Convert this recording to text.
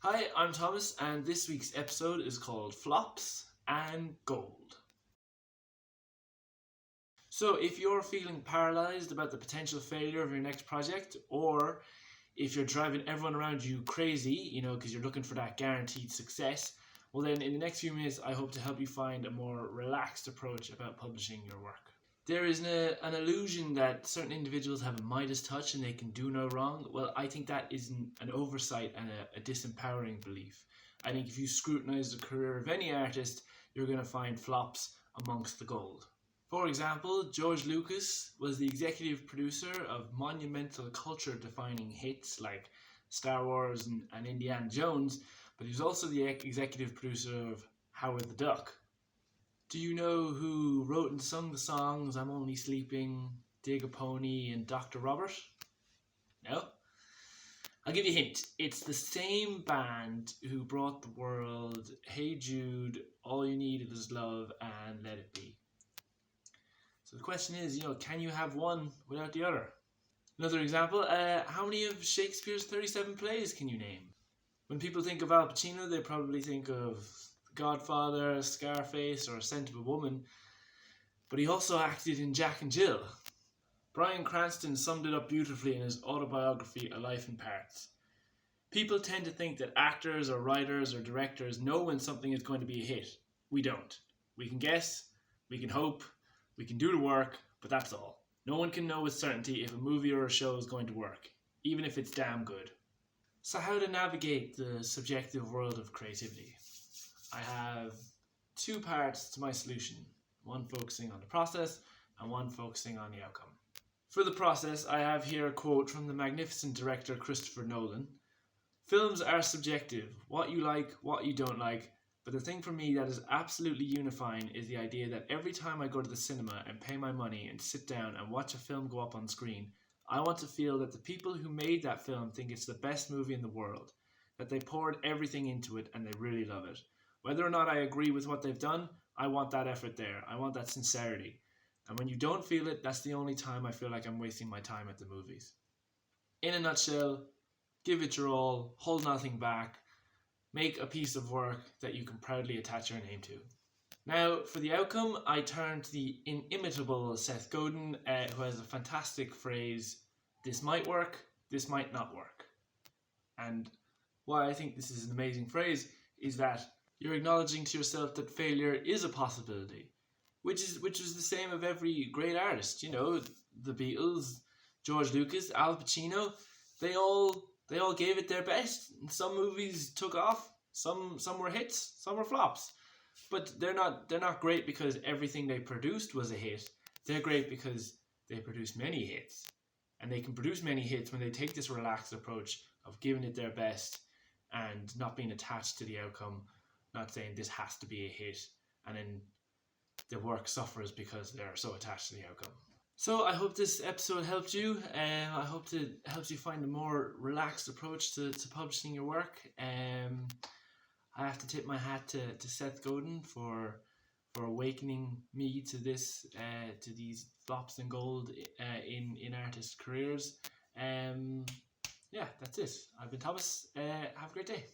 Hi, I'm Thomas, and this week's episode is called Flops and Gold. So, if you're feeling paralyzed about the potential failure of your next project, or if you're driving everyone around you crazy, because you're looking for that guaranteed success, well, then in the next few minutes, I hope to help you find a more relaxed approach about publishing your work. There is an illusion that certain individuals have a Midas touch and they can do no wrong. Well, I think that is an oversight and a disempowering belief. I think if you scrutinise the career of any artist, you're going to find flops amongst the gold. For example, George Lucas was the executive producer of monumental culture defining hits like Star Wars and Indiana Jones, but he was also the executive producer of Howard the Duck. Do you know who wrote and sung the songs I'm Only Sleeping, Dig a Pony, and Dr. Robert? No? I'll give you a hint. It's the same band who brought the world Hey Jude, All You Need Is Love, and Let It Be. So the question is, can you have one without the other? Another example, how many of Shakespeare's 37 plays can you name? When people think of Al Pacino, they probably think of Godfather, Scarface, or Scent of a Woman, but he also acted in Jack and Jill. Bryan Cranston summed it up beautifully in his autobiography, A Life in Parts. People tend to think that actors or writers or directors know when something is going to be a hit. We don't. We can guess, we can hope, we can do the work, but that's all. No one can know with certainty if a movie or a show is going to work, even if it's damn good. So how to navigate the subjective world of creativity? I have two parts to my solution, one focusing on the process and one focusing on the outcome. For the process, I have here a quote from the magnificent director Christopher Nolan. Films are subjective, what you like, what you don't like, but the thing for me that is absolutely unifying is the idea that every time I go to the cinema and pay my money and sit down and watch a film go up on screen, I want to feel that the people who made that film think it's the best movie in the world, that they poured everything into it and they really love it. Whether or not I agree with what they've done, I want that effort there. I want that sincerity. And when you don't feel it, that's the only time I feel like I'm wasting my time at the movies. In a nutshell, give it your all, hold nothing back, make a piece of work that you can proudly attach your name to. Now, for the outcome, I turn to the inimitable Seth Godin, who has a fantastic phrase, this might work, this might not work. And why I think this is an amazing phrase is that you're acknowledging to yourself that failure is a possibility, which is the same of every great artist. The Beatles, George Lucas, Al Pacino, they all gave it their best. Some movies took off, some were hits, some were flops. But they're not great because everything they produced was a hit. They're great because they produced many hits. And they can produce many hits when they take this relaxed approach of giving it their best and not being attached to the outcome, not saying this has to be a hit, and then the work suffers because they're so attached to the outcome. So I hope this episode helped you. I hope it helps you find a more relaxed approach to publishing your work. I have to tip my hat to Seth Godin for awakening me to these flops and gold in artist careers. Yeah, that's it. I've been Thomas. Have a great day.